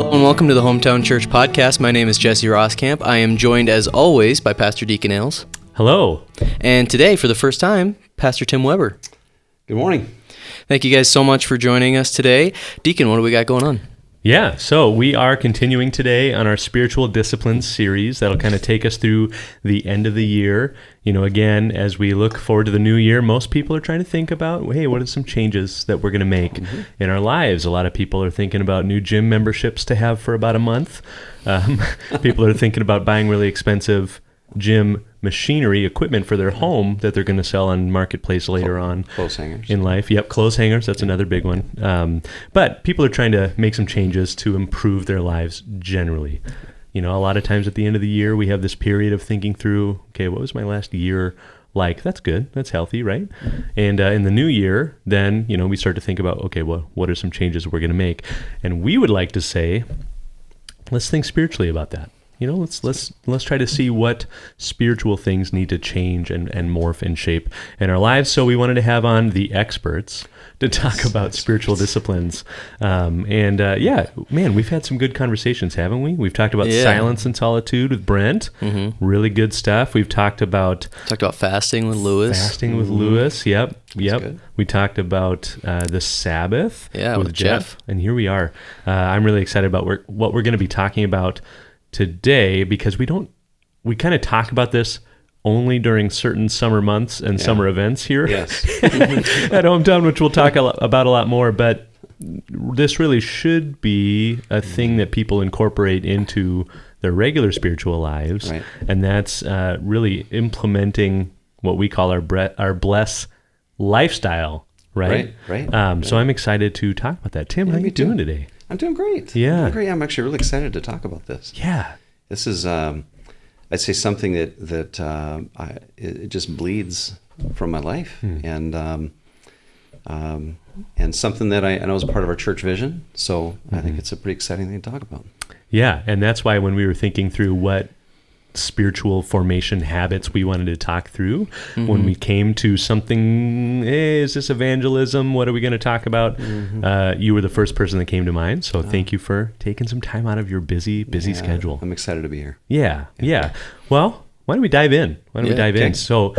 Hello and welcome to the Hometown Church Podcast. My name is Jesse Roskamp. I am joined as always by Pastor Deacon Ailes. Hello. And today, for the first time, Pastor Tim Weber. Good morning. Thank you guys so much for joining us today. Deacon, what do we got going on? Yeah, so we are continuing today on our spiritual disciplines series that'll kind of take us through the end of the year. You know, again, as we look forward to the new year, most people are trying to think about, hey, what are some changes that we're going to make in our lives? A lot of people are thinking about new gym memberships to have for about a month. People are thinking about buying really expensive gym machinery, equipment for their home that they're going to sell on Marketplace later on Clothes hangers. in life. Yep, clothes hangers, that's another big one. But people are trying to make some changes to improve their lives generally. You know, a lot of times at the end of the year, we have this period of thinking through, okay, what was my last year like? That's good. That's healthy, right? And in the new year, then, you know, we start to think about, okay, well, what are some changes we're going to make? And we would like to say, let's think spiritually about that. You know, let's try to see what spiritual things need to change and morph and shape in our lives. So we wanted to have on the experts to talk about spiritual disciplines. Yeah, man, we've had some good conversations, haven't we? We've talked about silence and solitude with Brent. Mm-hmm. Really good stuff. We've talked about fasting with Lewis. Yep. We talked about the Sabbath with Jeff. And here we are. I'm really excited about what we're going to be talking about today, because we kind of talk about this only during certain summer months and summer events here at Hometown, which we'll talk about a lot more, but this really should be a thing that people incorporate into their regular spiritual lives, right. And that's really implementing what we call our B.L.E.S.S lifestyle, right? So I'm excited to talk about that. Tim, how are you doing today? I'm doing great. Yeah. I'm actually really excited to talk about this. Yeah. This is, I'd say, something that it just bleeds from my life, and something that I know is part of our church vision. So I think it's a pretty exciting thing to talk about. Yeah, and that's why when we were thinking through what spiritual formation habits we wanted to talk through, when we came to something, hey, is this evangelism? What are we going to talk about? You were the first person that came to mind, so thank you for taking some time out of your busy schedule. I'm excited to be here. Yeah. Well, why don't we dive in? In? So,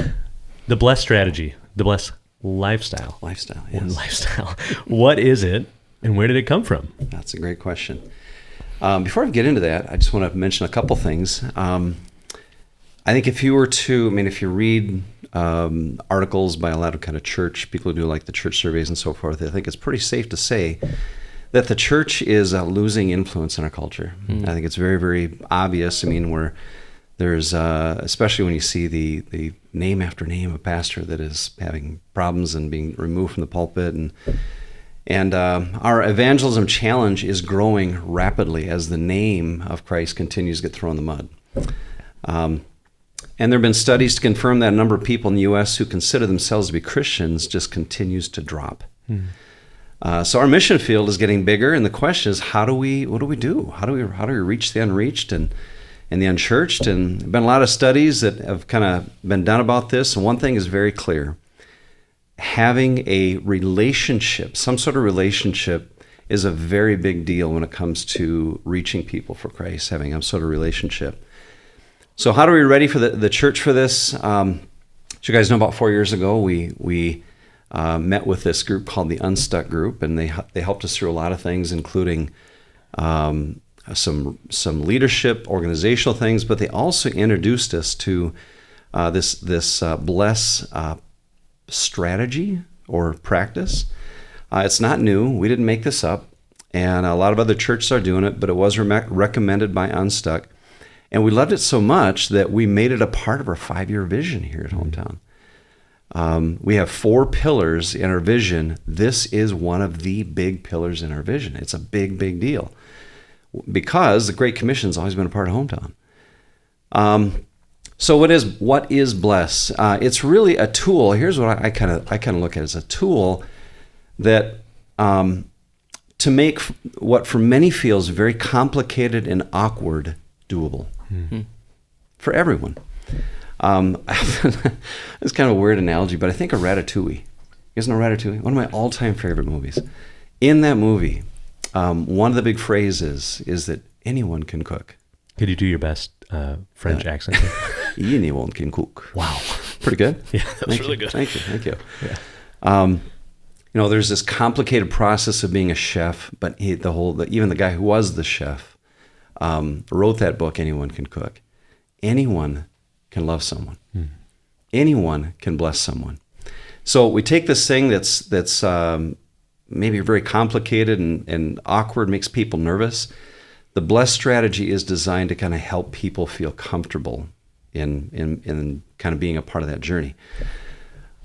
the B.L.E.S.S strategy, the B.L.E.S.S lifestyle. Lifestyle. What is it, and where did it come from? That's a great question. Before I get into that, I just want to mention a couple things. I think if you read articles by a lot of kind of church, people who do like the church surveys and so forth, I think it's pretty safe to say that the church is losing influence in our culture. I think it's very, very obvious. I mean, where there's, especially when you see the name after name of pastor that is having problems and being removed from the pulpit, and our evangelism challenge is growing rapidly as the name of Christ continues to get thrown in the mud. And there have been studies to confirm that a number of people in the U.S. who consider themselves to be Christians just continues to drop. So our mission field is getting bigger, and the question is, what do we do? How do we reach the unreached and the unchurched? And there have been a lot of studies that have kind of been done about this, and one thing is very clear. Having a relationship, some sort of relationship, is a very big deal when it comes to reaching people for Christ, having some sort of relationship. So how are we ready for the church for this? As you guys know, about 4 years ago, we met with this group called the Unstuck Group, and they helped us through a lot of things, including some leadership, organizational things, but they also introduced us to this B.L.E.S.S strategy or practice. It's not new. We didn't make this up, and a lot of other churches are doing it, but it was recommended by Unstuck, and we loved it so much that we made it a part of our 5-year vision here at Hometown. We have 4 pillars in our vision. This is one of the big pillars in our vision. It's a big, big deal because the Great Commission's always been a part of Hometown. So what is B.L.E.S.S? It's really a tool. Here's what I kind of look at as a tool that to make what for many feels very complicated and awkward doable for everyone. It's kind of a weird analogy, but I think of Ratatouille. You guys know Ratatouille? One of my all-time favorite movies. In that movie, one of the big phrases is that anyone can cook. Could you do your best French accent? Anyone can cook. Wow. Pretty good. Yeah, that was really good. Thank you. Yeah. There's this complicated process of being a chef, but even the guy who was the chef wrote that book, Anyone Can Cook. Anyone can love someone. Anyone can bless someone. So we take this thing that's maybe very complicated and awkward, makes people nervous. The B.L.E.S.S strategy is designed to kind of help people feel comfortable in kind of being a part of that journey.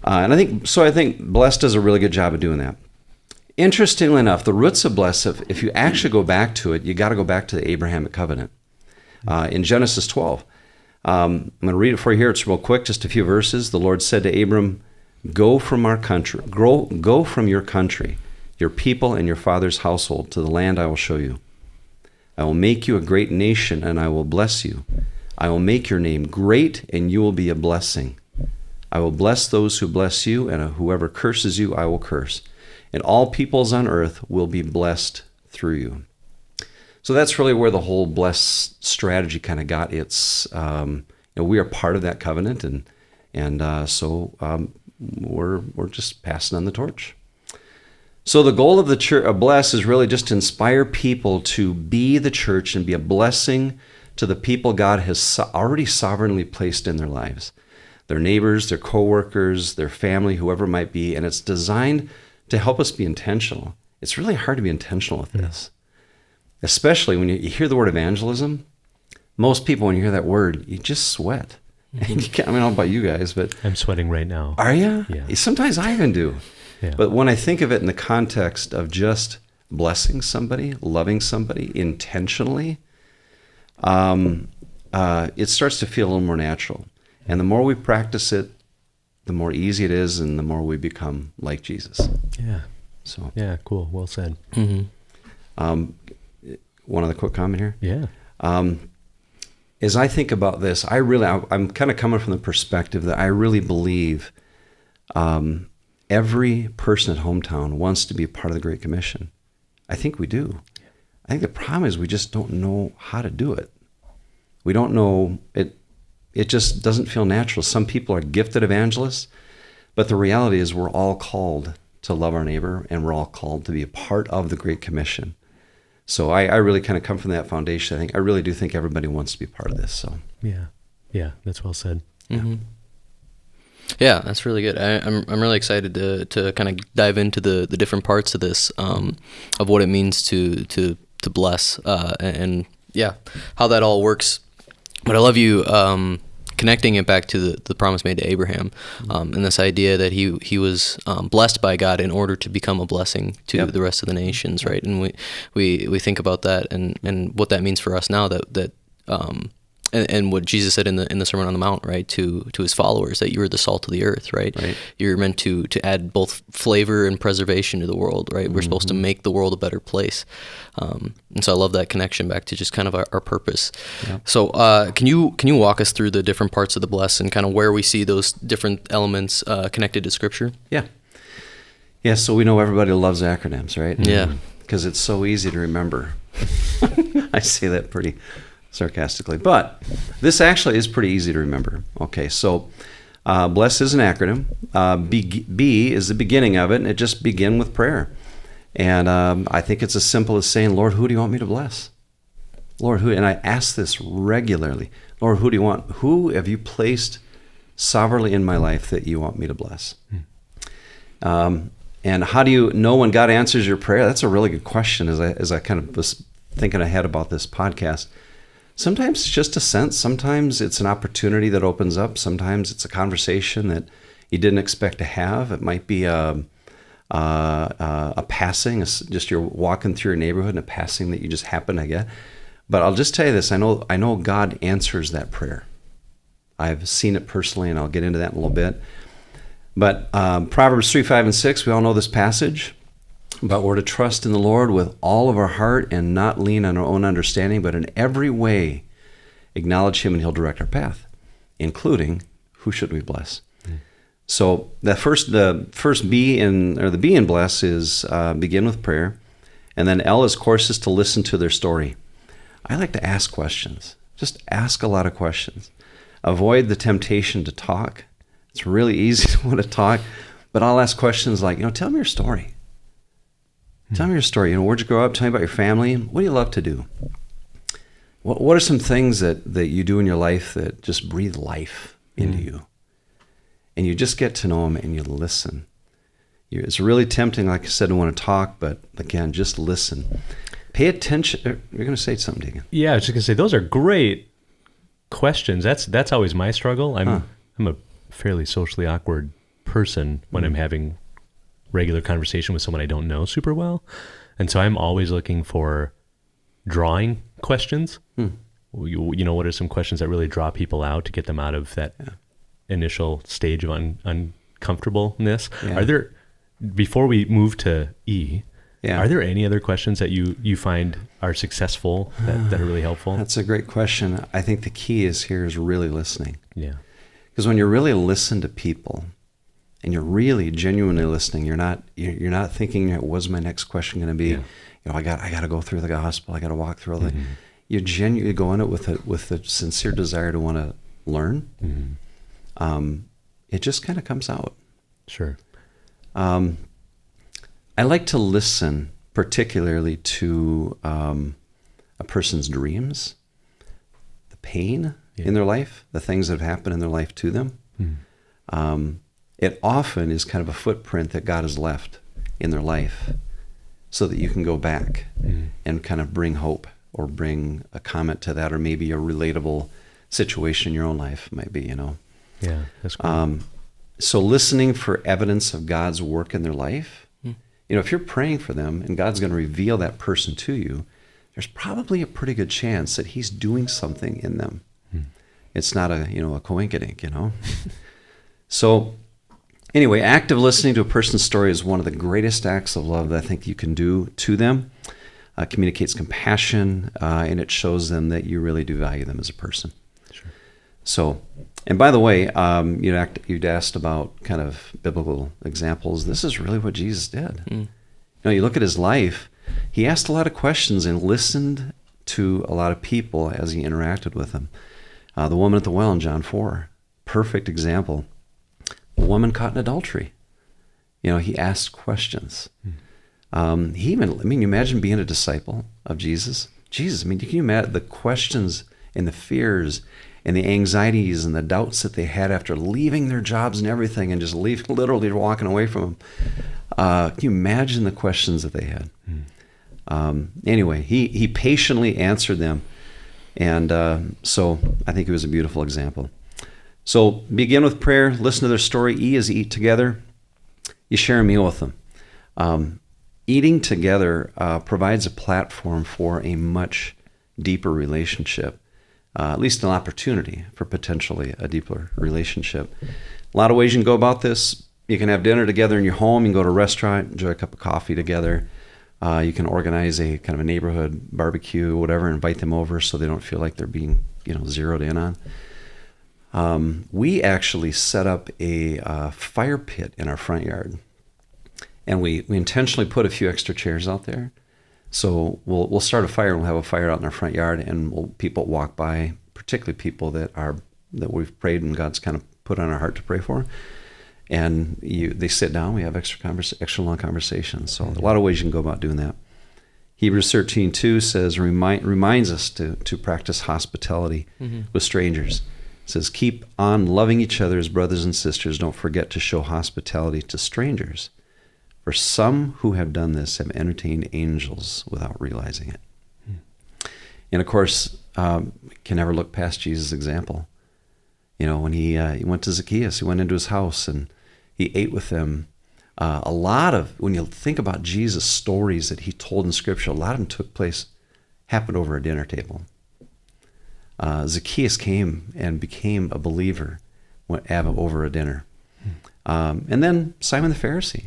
And I think B.L.E.S.S does a really good job of doing that. Interestingly enough, the roots of B.L.E.S.S, if you actually go back to it, you got to go back to the Abrahamic covenant. In Genesis 12, I'm going to read it for you here. It's real quick, just a few verses. The Lord said to Abram, go from our country, go from your country, your people and your father's household to the land I will show you. I will make you a great nation and I will bless you. I will make your name great and you will be a blessing. I will bless those who bless you, and whoever curses you I will curse. And all peoples on earth will be blessed through you. So that's really where the whole B.L.E.S.S strategy kind of got its, we are part of that covenant, so we're just passing on the torch. So the goal of the church of B.L.E.S.S is really just to inspire people to be the church and be a blessing to the people God has already sovereignly placed in their lives. Their neighbors, their coworkers, their family, whoever it might be, and it's designed to help us be intentional. It's really hard to be intentional with this, especially when you hear the word evangelism. Most people, when you hear that word, you just sweat. And I don't know about you guys, but I'm sweating right now. Are you? Yeah. Sometimes I even do. Yeah. But when I think of it in the context of just blessing somebody, loving somebody intentionally, it starts to feel a little more natural. And the more we practice it, the more easy it is, and the more we become like Jesus. Yeah. So. Yeah. Cool. Well said. One other quick comment here. Yeah. As I think about this, I'm kind of coming from the perspective that I really believe every person at Hometown wants to be a part of the Great Commission. I think we do. I think the problem is we just don't know how to do it. We don't know it. It just doesn't feel natural. Some people are gifted evangelists, but the reality is we're all called to love our neighbor, and we're all called to be a part of the Great Commission. So I really kind of come from that foundation. I really do think everybody wants to be part of this. So yeah, that's well said. Yeah, that's really good. I'm really excited to kind of dive into the different parts of this, of what it means to bless, and how that all works. But I love you connecting it back to the promise made to Abraham, and this idea that he was blessed by God in order to become a blessing to the rest of the nations, right? And we think about that and what that means for us now, that and what Jesus said in the Sermon on the Mount, right, to his followers, that you are the salt of the earth, right? You're meant to add both flavor and preservation to the world, right? We're supposed to make the world a better place, and so I love that connection back to just kind of our purpose. So can you walk us through the different parts of the B.L.E.S.S and kind of where we see those different elements connected to Scripture? Yeah. So we know everybody loves acronyms, right? Yeah, because it's so easy to remember. I say that pretty sarcastically, but this actually is pretty easy to remember. Okay, so B.L.E.S.S is an acronym. B is the beginning of it, and it just begins with prayer. And I think it's as simple as saying, Lord, who do you want me to bless? Lord, who? And I ask this regularly. Lord, who have you placed sovereignly in my life that you want me to bless? And how do you know when God answers your prayer? That's a really good question as I kind of was thinking ahead about this podcast. Sometimes it's just a sense. Sometimes it's an opportunity that opens up. Sometimes it's a conversation that you didn't expect to have. It might be a passing, just you're walking through your neighborhood and a passing that you just happen to get. But I'll just tell you this. I know God answers that prayer. I've seen it personally, and I'll get into that in a little bit. But Proverbs 3, 5, and 6, we all know this passage. But we're to trust in the Lord with all of our heart and not lean on our own understanding, but in every way acknowledge Him, and He'll direct our path, including who should we bless. So the first B in B in B.L.E.S.S is begin with prayer, And then L, of course, is to listen to their story. I like to ask questions. Just ask a lot of questions. Avoid the temptation to talk. It's really easy to want to talk, but I'll ask questions like, tell me your story. Tell me your story. Where'd you grow up? Tell me about your family. What do you love to do? What are some things that you do in your life that just breathe life into you? And you just get to know them and you listen. It's really tempting, like I said, to want to talk, but again, just listen. Pay attention. You're going to say something, Deacon. Yeah, I was just going to say, those are great questions. That's always my struggle. I'm a fairly socially awkward person when I'm having regular conversation with someone I don't know super well. And so I'm always looking for drawing questions. What are some questions that really draw people out to get them out of that initial stage of uncomfortableness? Yeah. Are there, before we move to E, are there any other questions that you find are successful that are really helpful? That's a great question. I think the key is really listening. Yeah. Because when you really listen to people and you're really genuinely listening, you're not thinking, what's my next question going to be? I got to go through the gospel. I got to walk through all that. You genuinely go in it with a sincere desire to want to learn. It just kind of comes out. Sure. I like to listen particularly to a person's dreams, the pain in their life, the things that have happened in their life to them. It often is kind of a footprint that God has left in their life so that you can go back and kind of bring hope or bring a comment to that, or maybe a relatable situation in your own life might be, Yeah, that's cool. So listening for evidence of God's work in their life, if you're praying for them and God's going to reveal that person to you, there's probably a pretty good chance that he's doing something in them. It's not a coinkydink, So anyway, active listening to a person's story is one of the greatest acts of love that I think you can do to them. Communicates compassion, and it shows them that you really do value them as a person. Sure. So, and by the way, you'd asked about kind of biblical examples. This is really what Jesus did. You look at his life, he asked a lot of questions and listened to a lot of people as he interacted with them. The woman at the well in John 4, perfect example. A woman caught in adultery. He asked questions. You imagine being a disciple of Jesus? Jesus, can you imagine the questions and the fears and the anxieties and the doubts that they had after leaving their jobs and everything and just literally walking away from them? Can you imagine the questions that they had? Anyway, he patiently answered them. And so I think it was a beautiful example. So begin with prayer, listen to their story. E is eat together. You share a meal with them. Eating together provides a platform for a much deeper relationship, at least an opportunity for potentially a deeper relationship. A lot of ways you can go about this. You can have dinner together in your home. You can go to a restaurant, enjoy a cup of coffee together. You can organize a kind of a neighborhood barbecue or whatever, invite them over so they don't feel like they're being zeroed in on. We actually set up a fire pit in our front yard. And we intentionally put a few extra chairs out there. So we'll start a fire and we'll have a fire out in our front yard, and people walk by, particularly people that we've prayed and God's kind of put on our heart to pray for. And they sit down, we have extra long conversations. So a lot of ways you can go about doing that. Hebrews 13:2 says, reminds us to practice hospitality with strangers. It says, keep on loving each other as brothers and sisters. Don't forget to show hospitality to strangers. For some who have done this have entertained angels without realizing it. And of course, can never look past Jesus' example. When he went to Zacchaeus, he went into his house and he ate with them. When you think about Jesus' stories that he told in Scripture, a lot of them happened over a dinner table. Zacchaeus came and became a believer over a dinner. And then Simon the Pharisee.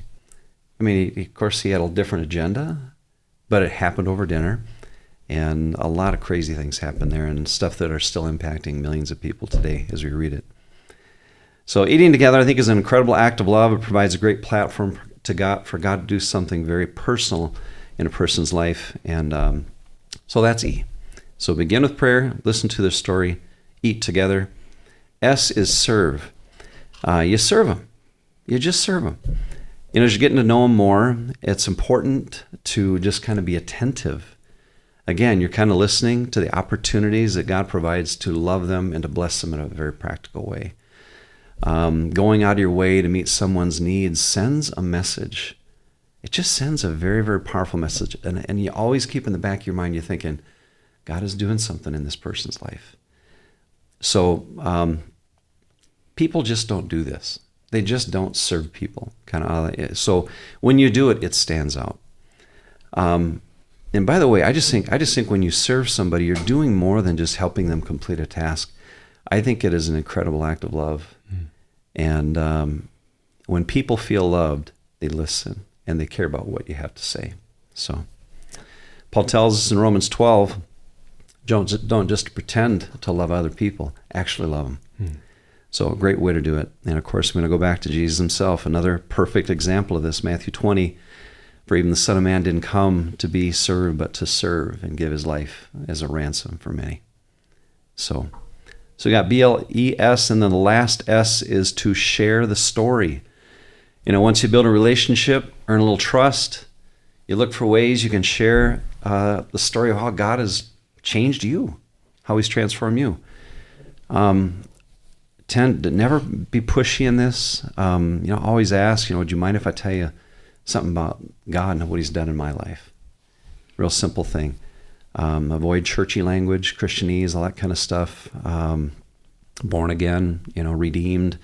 Of course, he had a different agenda, but it happened over dinner. And a lot of crazy things happened there and stuff that are still impacting millions of people today as we read it. So eating together, I think, is an incredible act of love. It provides a great platform for God to do something very personal in a person's life. And so that's E. So begin with prayer, listen to their story, eat together. S is serve. You serve them. You just serve them. As you're getting to know them more, it's important to just kind of be attentive. Again, you're kind of listening to the opportunities that God provides to love them and to bless them in a very practical way. Going out of your way to meet someone's needs sends a message. It just sends a very, very powerful message. And you always keep in the back of your mind, you're thinking, God is doing something in this person's life. So people just don't do this. They just don't serve people. So when you do it, it stands out. And by the way, I just think when you serve somebody, you're doing more than just helping them complete a task. I think it is an incredible act of love. And when people feel loved, they listen and they care about what you have to say. So Paul tells us in Romans 12, don't just pretend to love other people, actually love them. So a great way to do it. And of course, I'm going to go back to Jesus himself, another perfect example of this, Matthew 20, for even the Son of Man didn't come to be served, but to serve and give his life as a ransom for many. So we got B.L.E.S., and then the last S is to share the story. Once you build a relationship, earn a little trust, you look for ways you can share the story of how God has changed you, how he's transformed you. Tend to never be pushy in this. Always ask, would you mind if I tell you something about God and what he's done in my life? Real simple thing. Avoid churchy language, Christianese, all that kind of stuff. Born again, redeemed.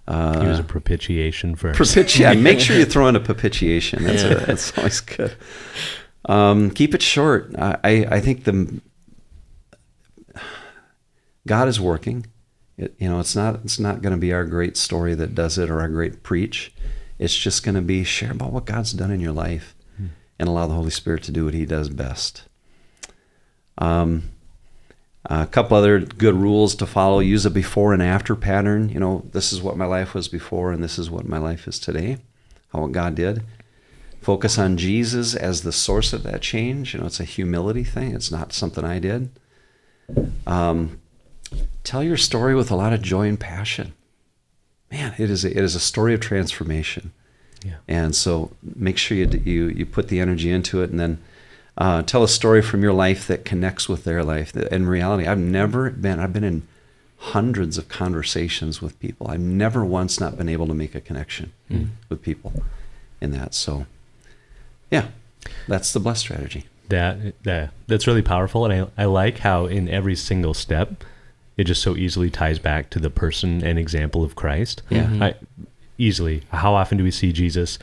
Use a propitiation first. Make sure you throw in a propitiation. That's always good. Keep it short. I think God is working. It's not going to be our great story that does it or our great preach. It's just going to be share about what God's done in your life and allow the Holy Spirit to do what he does best. A couple other good rules to follow. Use a before and after pattern. This is what my life was before and this is what my life is today, what God did. Focus on Jesus as the source of that change. It's a humility thing. It's not something I did. Tell your story with a lot of joy and passion. Man, it is a story of transformation. Yeah. And so make sure you put the energy into it, and then tell a story from your life that connects with their life. In reality, I've been in hundreds of conversations with people. I've never once not been able to make a connection with people in that. So, yeah, that's the B.L.E.S.S strategy. That's really powerful, and I like how in every single step, it just so easily ties back to the person and example of Christ. Yeah. Easily. How often do we see Jesus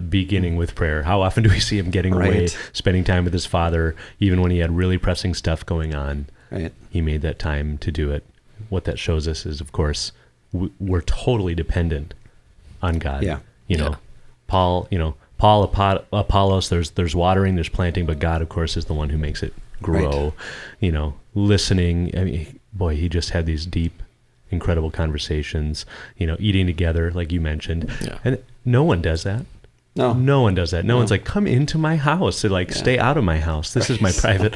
beginning with prayer? How often do we see him getting away, spending time with his Father, even when he had really pressing stuff going on? Right. He made that time to do it. What that shows us is, of course, we're totally dependent on God. Yeah. Paul, Apollos, there's watering, there's planting, but God, of course, is the one who makes it grow. Right. Listening. I mean, boy, he just had these deep, incredible conversations, eating together, like you mentioned. Yeah. And no one does that. No one does that. No one's like, come into my house. They're like, stay out of my house. This is my private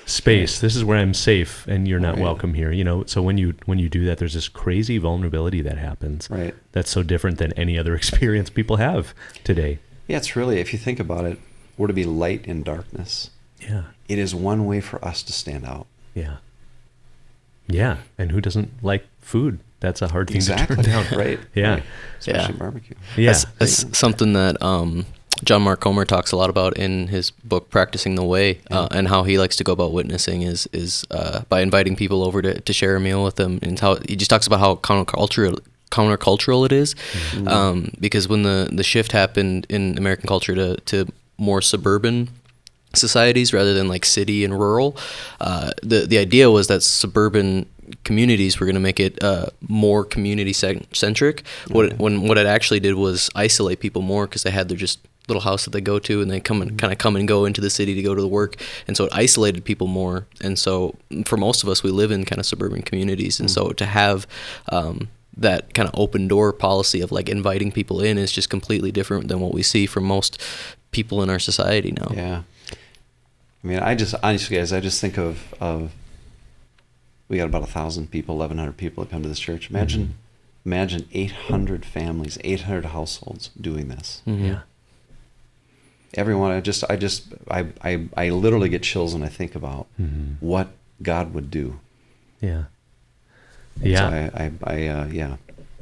space. This is where I'm safe, and you're not welcome here. So when you do that, there's this crazy vulnerability that happens. Right. That's so different than any other experience people have today. Yeah, it's really, if you think about it, we're to be light in darkness. Yeah. It is one way for us to stand out. Yeah. Yeah. And who doesn't like food? That's a hard thing to turn down. Right. Yeah. Right. Especially barbecue. Yeah. That's something that John Mark Comer talks a lot about in his book Practicing the Way, and how he likes to go about witnessing is by inviting people over to share a meal with them, and how he just talks about how countercultural it is, because when the shift happened in American culture to more suburban societies rather than like city and rural, the idea was that suburban communities were going to make it more community centric. What it actually did was isolate people more, because they had their just little house that they go to, and they come and go into the city to go to the work, and so it isolated people more. And so for most of us, we live in kind of suburban communities, and so to have that kind of open door policy of like inviting people in is just completely different than what we see from most people in our society now. Yeah. I mean, honestly, guys, I just think of we got about 1,000 people, 1,100 people that come to this church. Imagine 800 families, 800 households doing this. Mm-hmm. Yeah. Everyone, I literally get chills when I think about what God would do. Yeah. Yeah. So yeah.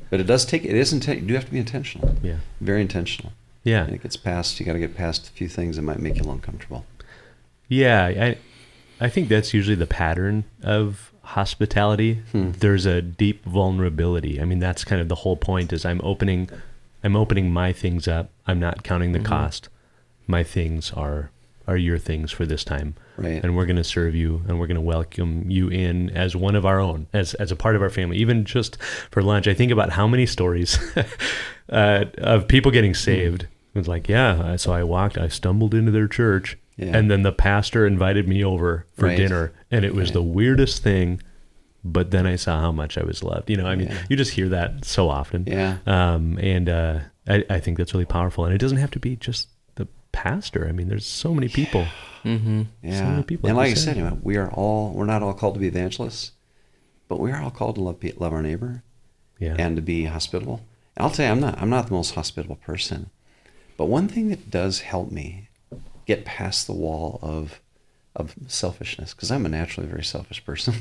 But you do have to be intentional. Yeah. Very intentional. Yeah. And it gets past, you got to get past a few things that might make you a little uncomfortable. Yeah. I think that's usually the pattern of hospitality. There's a deep vulnerability. I mean, that's kind of the whole point is I'm opening my things up. I'm not counting the cost. My things are your things for this time. Right. And we're going to serve you, and we're going to welcome you in as one of our own, as a part of our family, even just for lunch. I think about how many stories of people getting saved. It's like, so I stumbled into their church, and then the pastor invited me over for dinner, and it was the weirdest thing, but then I saw how much I was loved. You know, I mean, you just hear that so often. Yeah. I think that's really powerful, and it doesn't have to be just the pastor. I mean, there's so many people. Mm-hmm. Yeah. So many people. And like I said, we're not all called to be evangelists, but we are all called to love our neighbor, and to be hospitable. And I'll tell you, I'm not the most hospitable person, but one thing that does help me get past the wall of selfishness, because I'm a naturally very selfish person.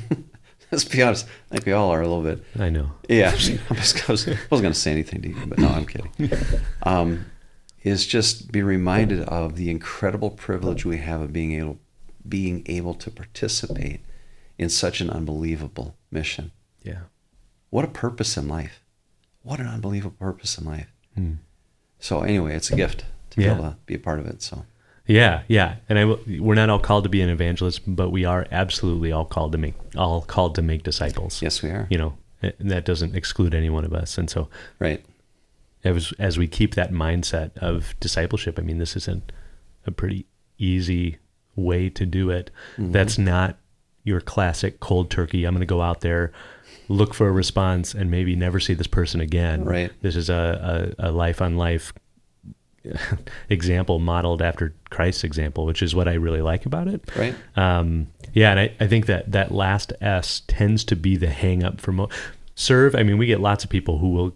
Let's be honest, I think we all are a little bit. I know. Yeah. I wasn't going to say anything to you, but no, I'm kidding. Is just be reminded of the incredible privilege we have of being able to participate in such an unbelievable mission. Yeah. What a purpose in life. What an unbelievable purpose in life. So anyway, it's a gift to be able to be a part of it. So. Yeah. And we're not all called to be an evangelist, but we are absolutely all called to make disciples. Yes, we are. You know, and that doesn't exclude any one of us. And so, right. As we keep that mindset of discipleship, I mean, this isn't a pretty easy way to do it. That's not your classic cold turkey. I'm going to go out there, look for a response, and maybe never see this person again. Right. This is a life on life example modeled after Christ's example, which is what I really like about it. Right. And I think that last S tends to be the hang up for serve. I mean, we get lots of people who will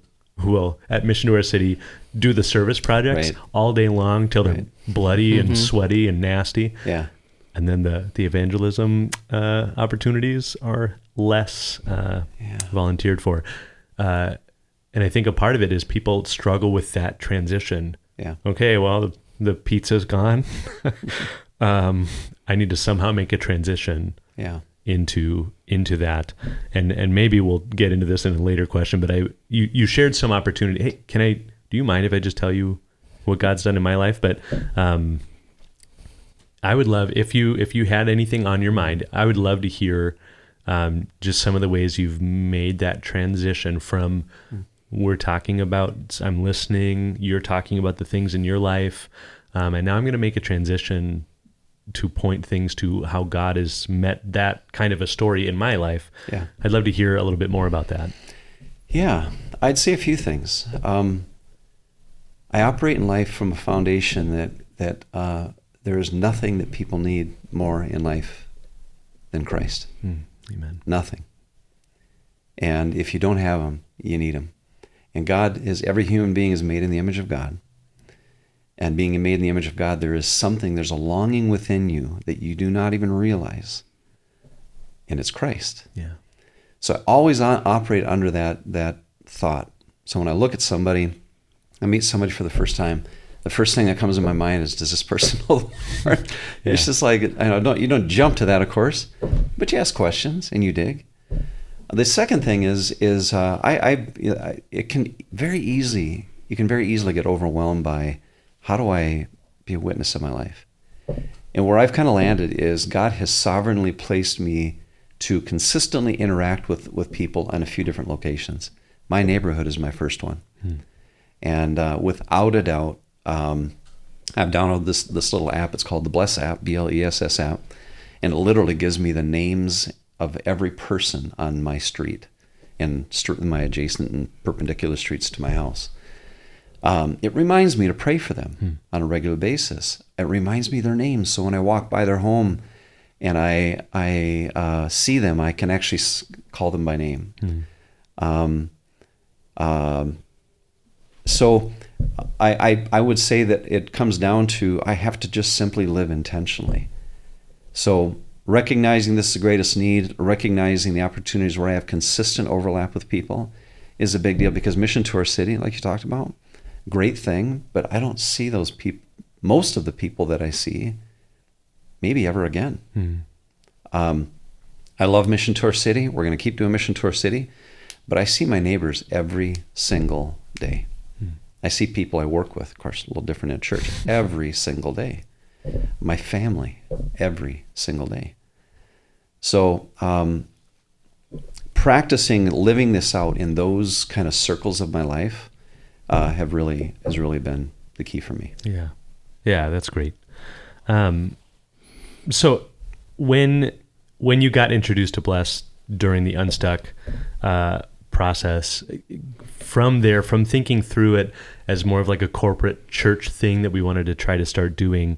at Mission to Our City do the service projects all day long till they're bloody and sweaty and nasty. Yeah. And then the evangelism opportunities are less volunteered for. And I think a part of it is people struggle with that transition. Yeah. Okay, well, the pizza's gone. I need to somehow make a transition. Yeah. into that, and maybe we'll get into this in a later question, but you shared some opportunity. Hey, do you mind if I just tell you what God's done in my life? But I would love if you had anything on your mind, I would love to hear just some of the ways you've made that transition from we're talking about, I'm listening, you're talking about the things in your life, and now I'm going to make a transition to point things to how God has met that kind of a story in my life. Yeah. I'd love to hear a little bit more about that. Yeah, I'd say a few things. I operate in life from a foundation that there is nothing that people need more in life than Christ. Amen. Nothing. And if you don't have him, you need him. And every human being is made in the image of God. And being made in the image of God, there's a longing within you that you do not even realize. And it's Christ. Yeah. So I always operate under that thought. So when I look at somebody, I meet somebody for the first time, the first thing that comes in my mind is, does this person know the Lord? It's just like, you don't jump to that, of course, but you ask questions and you dig. The second thing is it can very easily, you can very easily get overwhelmed by, how do I be a witness of my life? And where I've kind of landed is God has sovereignly placed me to consistently interact with people in a few different locations. My neighborhood is my first one. And without a doubt, I've downloaded this little app. It's called the B.L.E.S.S app, B.L.E.S.S app. And it literally gives me the names of every person on my street. and my adjacent and perpendicular streets to my house. It reminds me to pray for them on a regular basis. It reminds me their names, so when I walk by their home and I see them, I can actually call them by name. So I would say that it comes down to I have to just simply live intentionally. So recognizing this is the greatest need, recognizing the opportunities where I have consistent overlap with people is a big deal, because mission to our city, like you talked about, great thing, but I don't see those people, most of the people that I see, maybe ever again. I love mission to our city. We're going to keep doing mission to our city, but I see my neighbors every single day. I see people I work with, of course, a little different at church, every single day. My family, every single day. So practicing living this out in those kind of circles of my life has really been the key for me. Yeah, that's great. So when you got introduced to B.L.E.S.S during the Unstuck process, from thinking through it as more of like a corporate church thing that we wanted to try to start doing,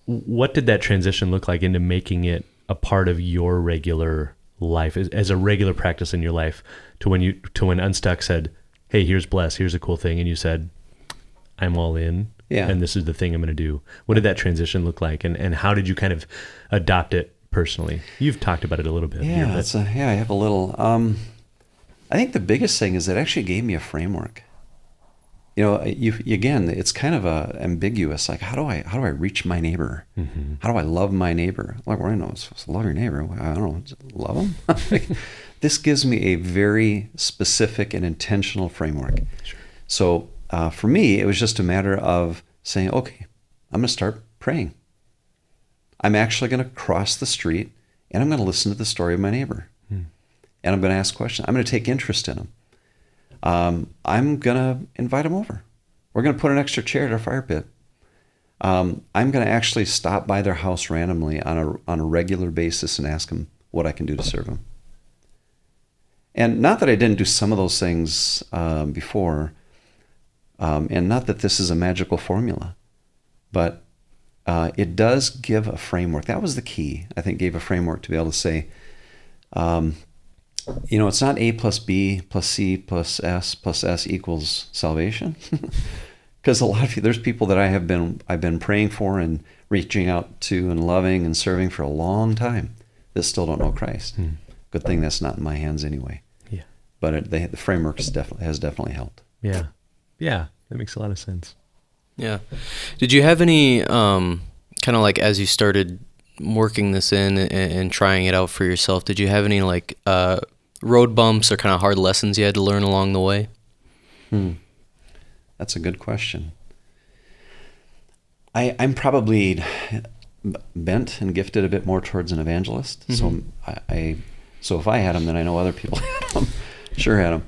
what did that transition look like into making it a part of your regular life, as a regular practice in your life, to when Unstuck said, hey, here's B.L.E.S.S, here's a cool thing, and you said, I'm all in, and this is the thing I'm going to do. What did that transition look like, and how did you kind of adopt it personally? You've talked about it a little bit. I have a little. I think the biggest thing is it actually gave me a framework. Again, it's kind of ambiguous. Like, how do I reach my neighbor? How do I love my neighbor? Like, well, I know it's supposed to love your neighbor. I don't know, love them. This gives me a very specific and intentional framework. Sure. So for me, it was just a matter of saying, okay, I'm going to start praying. I'm actually going to cross the street and I'm going to listen to the story of my neighbor. And I'm going to ask questions. I'm going to take interest in him. I'm going to invite him over. We're going to put an extra chair at our fire pit. I'm going to actually stop by their house randomly on a regular basis and ask them what I can do to serve them. And not that I didn't do some of those things before, and not that this is a magical formula, but it does give a framework. That was the key, I think, gave a framework to be able to say, it's not A plus B plus C plus S equals salvation. Because a lot of there's people that I've been praying for and reaching out to and loving and serving for a long time that still don't know Christ. Good thing that's not in my hands anyway. Yeah. But the framework has definitely helped. Yeah. Yeah, that makes a lot of sense. Yeah. Did you have any kind of like, as you started working this in and trying it out for yourself, did you have any like road bumps or kind of hard lessons you had to learn along the way? That's a good question. I'm probably bent and gifted a bit more towards an evangelist. So if I had them, then I know other people had them. Sure had them.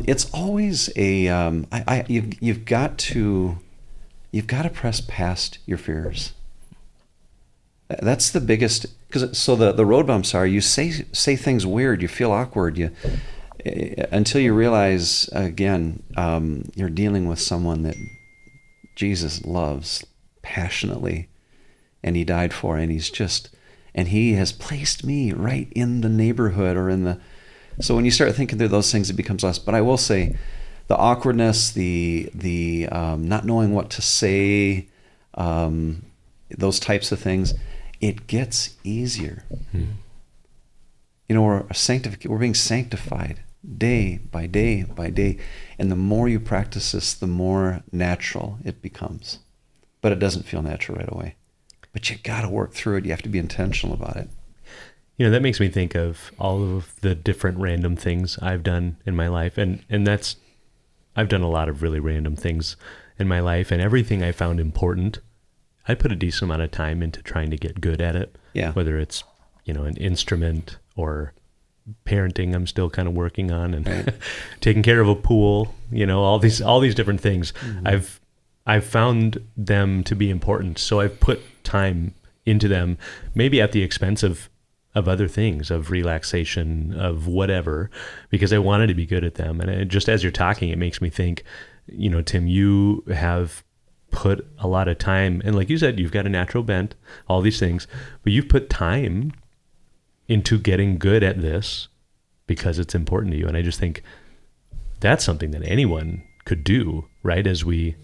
It's always you've got to press past your fears. That's the biggest, so the road bumps are, you say things weird, you feel awkward, until you realize, again, you're dealing with someone that Jesus loves passionately, and he died for, and he has placed me right in the neighborhood so when you start thinking through those things, it becomes less. But I will say, the awkwardness, the not knowing what to say, those types of things, it gets easier. We're being sanctified day by day by day. And the more you practice this, the more natural it becomes. But it doesn't feel natural right away. But you got to work through it. You have to be intentional about it. That makes me think of all of the different random things I've done in my life. And I've done a lot of really random things in my life, and everything I found important, I put a decent amount of time into trying to get good at it. Yeah. Whether it's, an instrument or parenting I'm still kind of working on, and taking care of a pool, all these different things. I've found them to be important. So I've put time into them, maybe at the expense of other things, of relaxation, of whatever, because I wanted to be good at them. And just as you're talking, it makes me think, Tim, you have put a lot of time, and like you said, you've got a natural bent, all these things, but you've put time into getting good at this because it's important to you. And I just think that's something that anyone could do, right? As we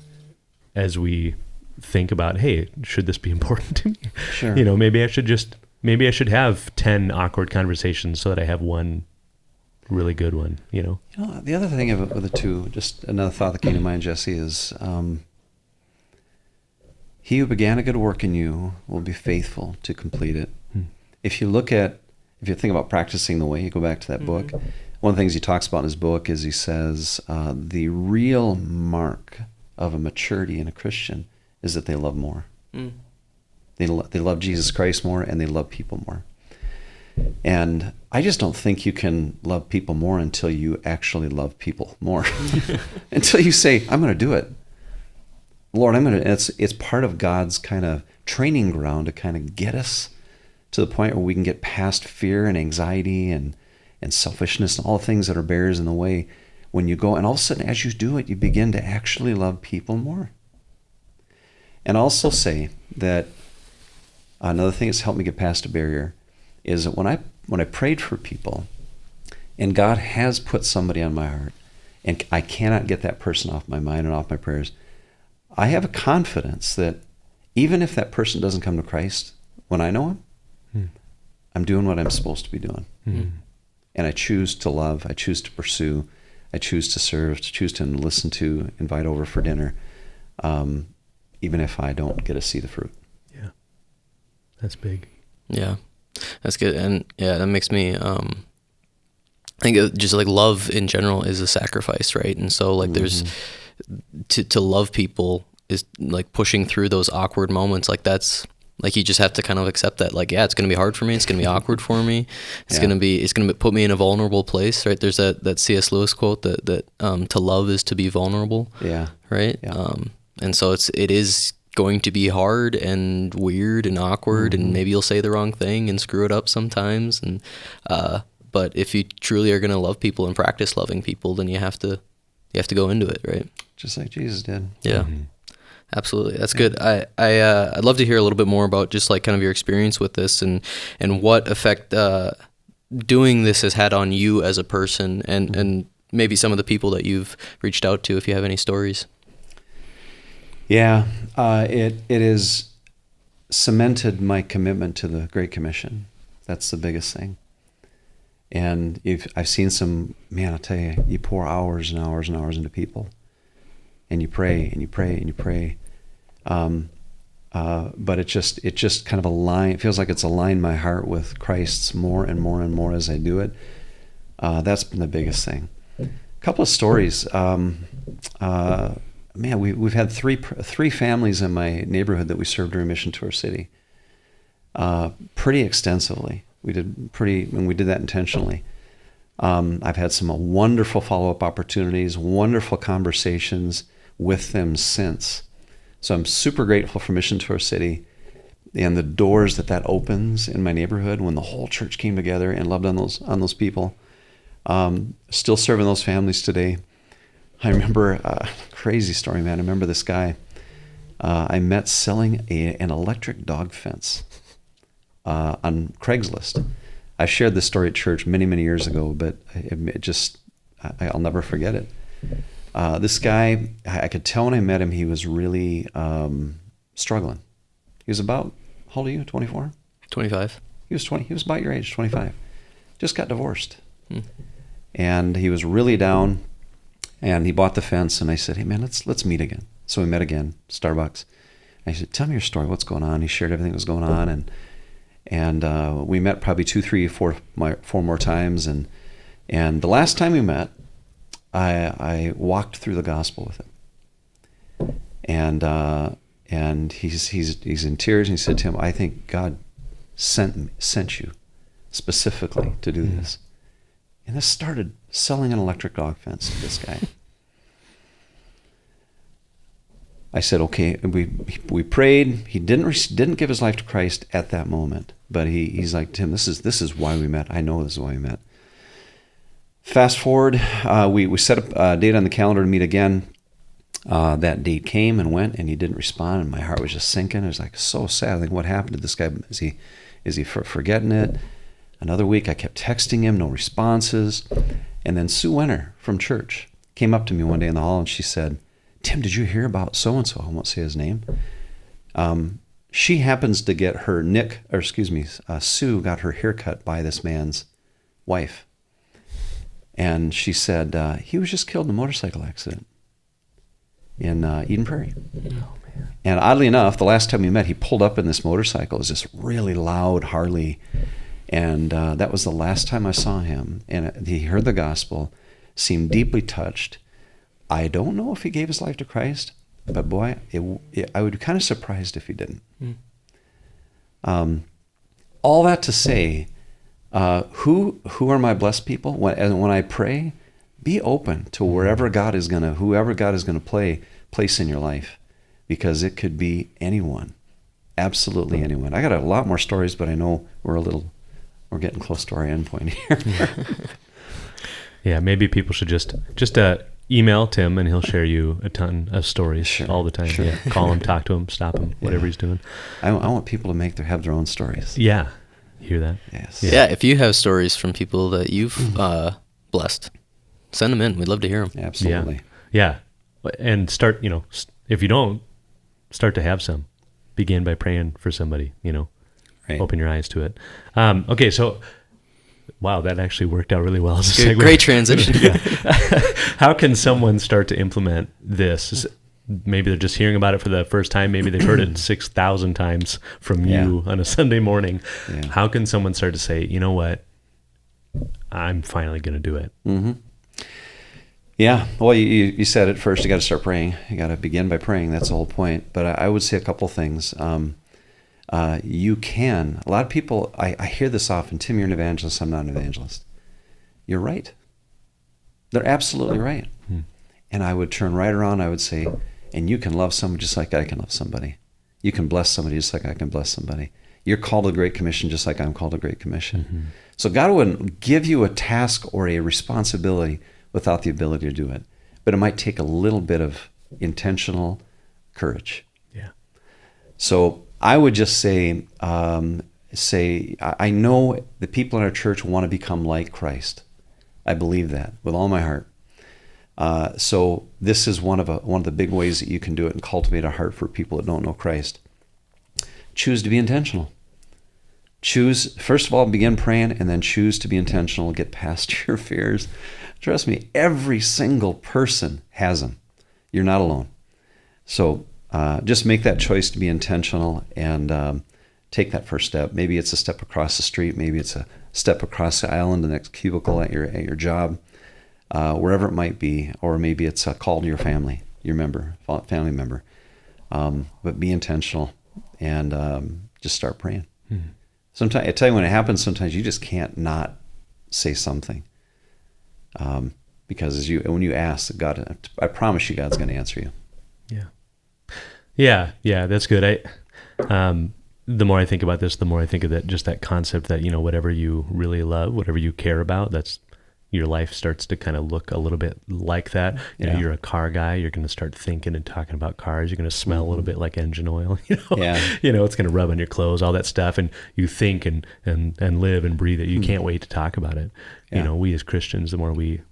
think about, hey, should this be important to me? Sure. Maybe I should have 10 awkward conversations so that I have one really good one, The other thing of it with the two, just another thought that came to mind, Jesse, is he who began a good work in you will be faithful to complete it. If you think about practicing the way, you go back to that book, one of the things he talks about in his book is he says, the real mark of a maturity in a Christian is that they love more. They love Jesus Christ more, and they love people more. And I just don't think you can love people more until you actually love people more. Until you say, I'm going to do it. Lord, it's part of God's kind of training ground to kind of get us to the point where we can get past fear and anxiety and selfishness and all the things that are barriers in the way. When you go, and all of a sudden, as you do it, you begin to actually love people more. And also say that another thing that's helped me get past a barrier is that when I prayed for people, and God has put somebody on my heart, and I cannot get that person off my mind and off my prayers, I have a confidence that even if that person doesn't come to Christ when I know him, I'm doing what I'm supposed to be doing. And I choose to love, I choose to pursue, I choose to serve, to choose to listen to, invite over for dinner, even if I don't get to see the fruit. Yeah, that's big. Yeah, that's good. And yeah, that makes me, I think just like love in general is a sacrifice, right? And so like there's, to love people is like pushing through those awkward moments. Like that's, like you just have to kind of accept that, like, yeah, it's going to be hard for me. It's going to be awkward for me. It's going to put me in a vulnerable place, right? There's that C.S. Lewis quote that to love is to be vulnerable. Yeah. Right. Yeah. And so it is going to be hard and weird and awkward, and maybe you'll say the wrong thing and screw it up sometimes. And but if you truly are going to love people and practice loving people, then you have to go into it, right? Just like Jesus did. Yeah. Absolutely. That's good. I'd love to hear a little bit more about just like kind of your experience with this and what effect doing this has had on you as a person, and maybe some of the people that you've reached out to, if you have any stories. Yeah, it has cemented my commitment to the Great Commission. That's the biggest thing. And I've seen some, man, I'll tell you, you pour hours and hours and hours into people. And you pray and you pray and you pray, but it just kind of it feels like it's aligned my heart with Christ's more and more and more as I do it. That's been the biggest thing. A couple of stories. Man, we've had three families in my neighborhood that we served during Mission Tour City, pretty extensively. We did that intentionally. I've had some wonderful follow-up opportunities, wonderful conversations with them since. So I'm super grateful for Mission Tour City and the doors that opens in my neighborhood when the whole church came together and loved on those people. Still serving those families today. I remember a crazy story, man. I remember this guy I met selling an electric dog fence on Craigslist. I shared this story at church many, many years ago, but I'll never forget it. This guy, I could tell when I met him, he was really struggling. He was about, how old are you, 24? 25. He was about your age, 25. Just got divorced. And he was really down, and he bought the fence, and I said, hey man, let's meet again. So we met again, Starbucks. I said, tell me your story, what's going on? He shared everything that was going on, and we met probably 2, 3, 4 more times, and the last time we met, I walked through the gospel with him, and he's in tears, and he said to him, I think God sent you specifically to do this. And this started selling an electric dog fence to this guy. I said, okay, we prayed. He didn't give his life to Christ at that moment, but he's like, Tim, this is why we met. I know this is why we met. Fast forward, we set up a date on the calendar to meet again. That date came and went, and he didn't respond, and my heart was just sinking. It was like so sad. I think, what happened to this guy? Is he forgetting it? Another week, I kept texting him, no responses. And then Sue Wenner from church came up to me one day in the hall, and she said, Tim, did you hear about so-and-so? I won't say his name. She happens to get her Sue got her haircut by this man's wife. And she said, he was just killed in a motorcycle accident in Eden Prairie. Oh, man. And oddly enough, the last time we met, he pulled up in this motorcycle. It was this really loud Harley. And that was the last time I saw him. And he heard the gospel, seemed deeply touched. I don't know if he gave his life to Christ, but boy, I would be kind of surprised if he didn't. All that to say, who are my blessed people? When I pray, be open to whoever God is gonna place in your life, because it could be anyone, absolutely anyone. I got a lot more stories, but I know we're getting close to our end point here. Yeah, maybe people should just email Tim, and he'll share you a ton of stories all the time. Sure. Yeah, call him, talk to him, stop him, whatever he's doing. I want people to have their own stories. Yeah, you hear that? Yes. Yeah, if you have stories from people that you've blessed, send them in. We'd love to hear them. Absolutely. Yeah. And start, if you don't, start to have some. Begin by praying for somebody, Right. Open your eyes to it. Okay, so, wow, that actually worked out really well. Great transition. How can someone start to implement this? Maybe they're just hearing about it for the first time. Maybe they've heard it 6,000 times from you on a Sunday morning. Yeah. How can someone start to say, you know what, I'm finally going to do it? Mm-hmm. Yeah, well, you said it first. You got to start praying. You got to begin by praying. That's the whole point. But I would say a couple things. You can. A lot of people, I hear this often, Tim, you're an evangelist, I'm not an evangelist. You're right. They're absolutely right. And I would turn right around, I would say, and you can love someone just like I can love somebody. You can bless somebody just like I can bless somebody. You're called to a Great Commission just like I'm called to a Great Commission. Mm-hmm. So God wouldn't give you a task or a responsibility without the ability to do it. But it might take a little bit of intentional courage. Yeah. So I would just say, I know the people in our church want to become like Christ. I believe that with all my heart. So this is one of the big ways that you can do it and cultivate a heart for people that don't know Christ. Choose to be intentional. Choose, first of all, begin praying, and then choose to be intentional. Get past your fears. Trust me, every single person has them. You're not alone. So just make that choice to be intentional and take that first step. Maybe it's a step across the street. Maybe it's a step across the aisle in the next cubicle at your job, wherever it might be. Or maybe it's a call to your family, family member. But be intentional and just start praying. Mm-hmm. Sometimes I tell you, when it happens, sometimes you just can't not say something. Because when you ask God, I promise you, God's going to answer you. Yeah, that's good. The more I think about this, the more I think of that concept that, whatever you really love, whatever you care about, that's your life starts to kind of look a little bit like that. You're a car guy. You're going to start thinking and talking about cars. You're going to smell a little bit like engine oil. It's going to rub on your clothes, all that stuff. And you think and live and breathe it. You can't wait to talk about it. Yeah. We as Christians, the more we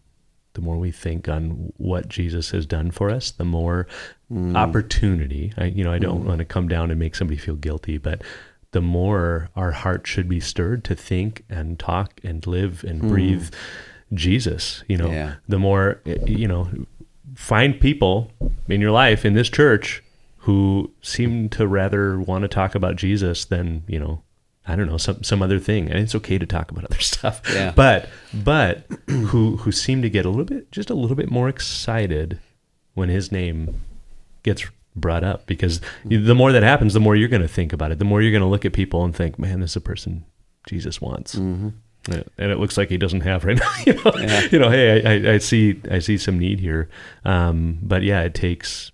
think on what Jesus has done for us, the more opportunity. I don't want to come down and make somebody feel guilty, but the more our heart should be stirred to think and talk and live and breathe Jesus. The more, find people in your life, in this church, who seem to rather want to talk about Jesus than, I don't know, some other thing. And it's okay to talk about other stuff, but who seem to get a little bit more excited when his name gets brought up, because the more that happens, the more you're going to think about it. The more you're going to look at people and think, man, this is a person Jesus wants. Mm-hmm. And it looks like he doesn't have right now. Hey, I see some need here. But yeah, it takes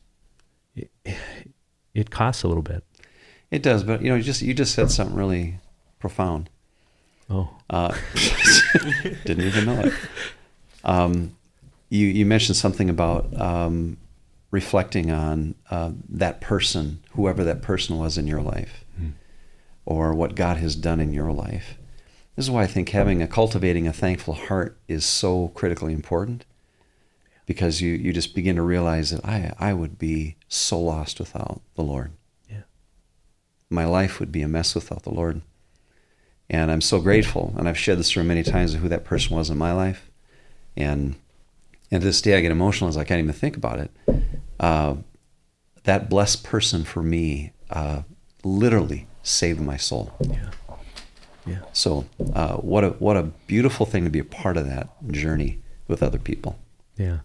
it costs a little bit. It does, but you just said something really profound. Oh, Didn't even know it. You mentioned something about reflecting on that person, whoever that person was in your life, or what God has done in your life. This is why I think cultivating a thankful heart is so critically important, because you just begin to realize that I would be so lost without the Lord. yeah. My life would be a mess without the Lord. And I'm so grateful, and I've shared this story many times of who that person was in my life. And to this day I get emotional as I can't even think about it. That blessed person for me literally saved my soul. Yeah. Yeah. So what a beautiful thing to be a part of that journey with other people. Yeah.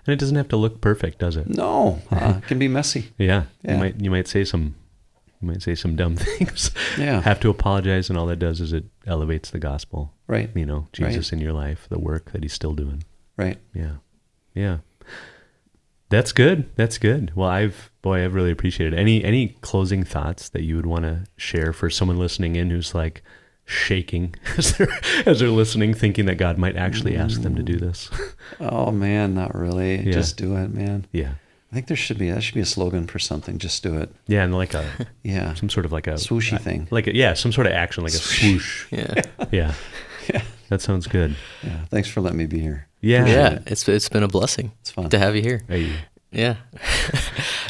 And it doesn't have to look perfect, does it? No, it can be messy. Yeah. Yeah. You might say some dumb things. Yeah. Have to apologize, and all that does is it elevates the gospel. Right. Jesus in your life, the work that he's still doing. Right. Yeah. Yeah. That's good. That's good. Well, I've really appreciated it. Any closing thoughts that you would want to share for someone listening in who's like shaking as they're listening, thinking that God might actually ask them to do this? Oh man, not really. Yeah. Just do it, man. Yeah. I think that should be a slogan for something. Just do it. Yeah, and like some sort of like a swooshy thing. Some sort of action, like a swoosh. Yeah. Yeah. Yeah. That sounds good. Yeah. Thanks for letting me be here. Yeah. Yeah. It's been a blessing. It's fun to have you here. Hey. Yeah.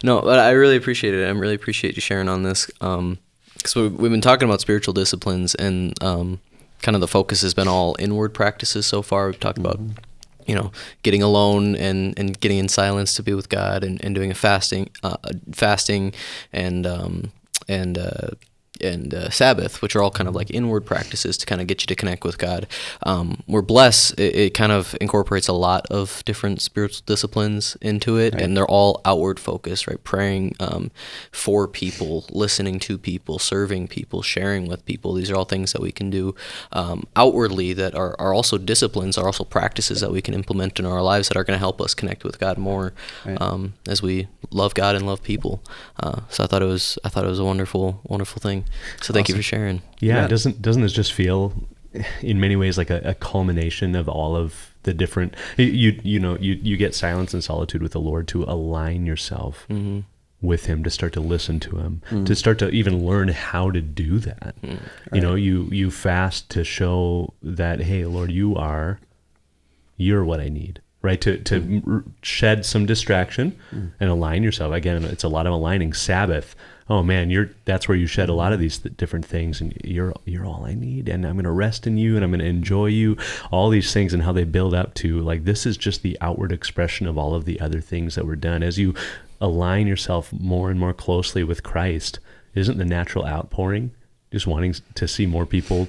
No, but I really appreciate it. I really appreciate you sharing on this. Because we've been talking about spiritual disciplines, and kind of the focus has been all inward practices so far. We've talked about, getting alone and getting in silence to be with God, and doing a fasting and Sabbath, which are all kind of like inward practices to kind of get you to connect with God. Where B.L.E.S.S, it kind of incorporates a lot of different spiritual disciplines into it, right. And they're all outward focused, right? Praying for people, listening to people, serving people, sharing with people. These are all things that we can do outwardly that are also disciplines, are also practices that we can implement in our lives that are going to help us connect with God more, right. As we love God and love people. So I thought it was a wonderful thing. So thank you for sharing. Yeah. Doesn't this just feel in many ways like a culmination of all of the different, you get silence and solitude with the Lord to align yourself with him, to start to listen to him, to start to even learn how to do that. Right. You fast to show that, hey, Lord, you're what I need. Right, to shed some distraction and align yourself. Again, it's a lot of aligning. Sabbath. Oh man, that's where you shed a lot of these different things, and you're all I need, and I'm going to rest in you, and I'm going to enjoy you. All these things and how they build up to, like, this is just the outward expression of all of the other things that were done. As you align yourself more and more closely with Christ, isn't the natural outpouring just wanting to see more people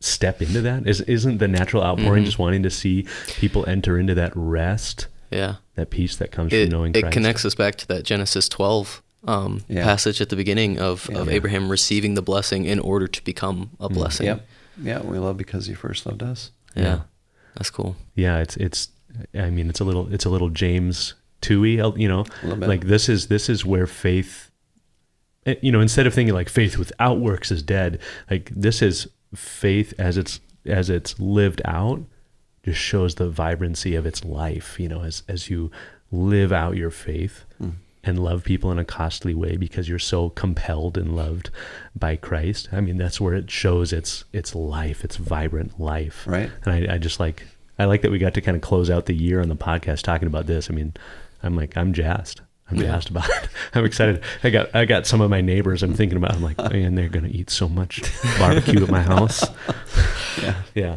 step into that? Isn't the natural outpouring just wanting to see people enter into that rest? Yeah, that peace that comes from knowing Christ. It connects us back to that Genesis 12 passage at the beginning of Abraham receiving the blessing in order to become a blessing. Yep. Yeah, we love because he first loved us. Yeah. That's cool. Yeah, it's a little James 2-y, like this is where faith, instead of thinking like faith without works is dead, like this is faith as it's lived out just shows the vibrancy of its life, as you live out your faith and love people in a costly way because you're so compelled and loved by Christ. I mean, that's where it shows its life, its vibrant life. Right. And I like that we got to kind of close out the year on the podcast talking about this. I mean, I'm jazzed. I'm jazzed about it. I'm excited. I got some of my neighbors I'm thinking about. I'm like, man, they're going to eat so much barbecue at my house. Yeah.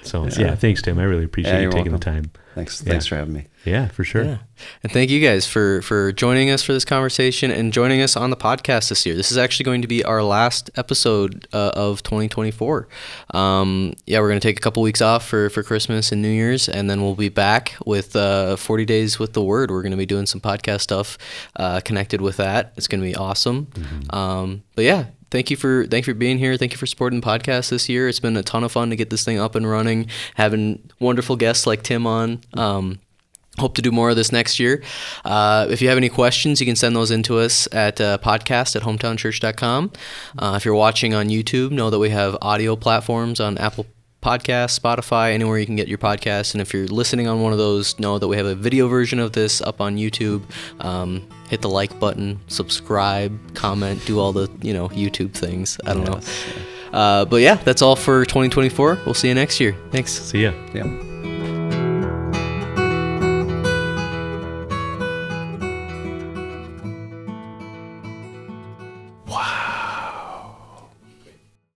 So thanks, Tim. I really appreciate you taking the time. Thanks for having me. Yeah, for sure. Yeah. And thank you guys for joining us for this conversation and joining us on the podcast this year. This is actually going to be our last episode of 2024. We're going to take a couple weeks off for Christmas and New Year's, and then we'll be back with 40 Days with the Word. We're going to be doing some podcast stuff connected with that. It's going to be awesome. But yeah, thank you for being here. Thank you for supporting the podcast this year. It's been a ton of fun to get this thing up and running, having wonderful guests like Tim on. hope to do more of this next year. If you have any questions, you can send those in to us at podcast@hometownchurch.com. If you're watching on YouTube, know that we have audio platforms on Apple Podcasts, Spotify, anywhere you can get your podcasts. And if you're listening on one of those, know that we have a video version of this up on YouTube. Hit the like button, subscribe, comment, do all the YouTube things. I don't know. But yeah, that's all for 2024. We'll see you next year. Thanks. See ya. Yeah. Wow.